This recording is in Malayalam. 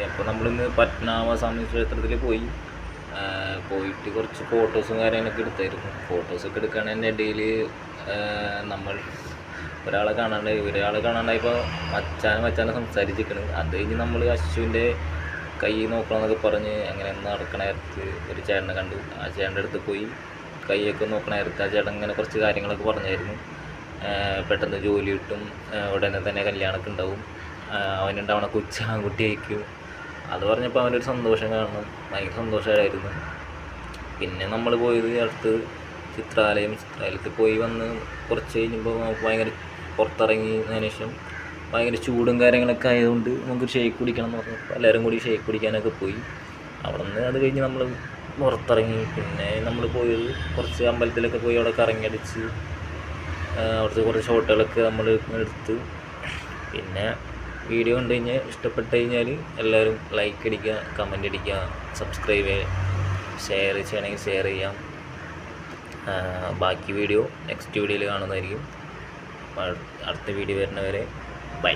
അപ്പോൾ നമ്മളിന്ന് പത്മനാഭസ്വാമി ക്ഷേത്രത്തിൽ പോയിട്ട് കുറച്ച് ഫോട്ടോസും കാര്യങ്ങളൊക്കെ എടുത്തായിരുന്നു. ഫോട്ടോസൊക്കെ എടുക്കണതിൻ്റെ ഇടയിൽ നമ്മൾ ഒരാളെ കാണാണ്ടായപ്പോൾ മച്ചാനെ സംസാരിച്ചിരിക്കണ്. അത് കഴിഞ്ഞ് നമ്മൾ അശ്വിൻ്റെ കൈ നോക്കണമെന്നൊക്കെ പറഞ്ഞ് അങ്ങനെ നടക്കണ നേരത്ത് ഒരു ചേട്ടനെ കണ്ടു. ആ ചേട്ടൻ്റെ അടുത്ത് പോയി കൈയൊക്കെ നോക്കണ നേരത്ത് ആ ചേട്ടൻ ഇങ്ങനെ കുറച്ച് കാര്യങ്ങളൊക്കെ പറഞ്ഞായിരുന്നു. പെട്ടെന്ന് ജോലി കിട്ടും, ഉടനെ തന്നെ കല്യാണമൊക്കെ ഉണ്ടാവും, അവനുണ്ടാവണ കൊച്ചു ആൺകുട്ടിയായിരിക്കും. അത് പറഞ്ഞപ്പോൾ അവനൊരു സന്തോഷം കാണണം, ഭയങ്കര സന്തോഷമായിരുന്നു. പിന്നെ നമ്മൾ പോയത് അടുത്ത് ചിത്രാലയത്തിൽ പോയി വന്ന് കുറച്ച് കഴിഞ്ഞപ്പോൾ നമുക്ക് ഭയങ്കര പുറത്തിറങ്ങിയതിന് ശേഷം ഭയങ്കര ചൂടും കാര്യങ്ങളൊക്കെ ആയതുകൊണ്ട് നമുക്ക് ഷേക്ക് കുടിക്കണം എന്ന് പറഞ്ഞപ്പോൾ എല്ലാവരും കൂടി ഷേക്ക് കുടിക്കാനൊക്കെ പോയി. അവിടെ നിന്ന് അത് കഴിഞ്ഞ് നമ്മൾ പുറത്തിറങ്ങി. പിന്നെ നമ്മൾ പോയത് കുറച്ച് അമ്പലത്തിലൊക്കെ പോയി അവിടെ കറങ്ങിയടിച്ച് അവിടുത്തെ കുറച്ച് ഷോട്ടുകളൊക്കെ നമ്മൾ എടുത്ത്. പിന്നെ വീഡിയോ കണ്ടു കഴിഞ്ഞാൽ ഇഷ്ടപ്പെട്ട് കഴിഞ്ഞാൽ എല്ലാവരും ലൈക്ക് അടിക്കുക, കമൻ്റ് അടിക്കുക, സബ്സ്ക്രൈബ് ചെയ്യുക, ഷെയർ ചെയ്യണമെങ്കിൽ ഷെയർ ചെയ്യാം. ബാക്കി വീഡിയോ നെക്സ്റ്റ് വീഡിയോയിൽ കാണുന്നതായിരിക്കും. അടുത്ത വീഡിയോ വരുന്നവരെ ബൈ.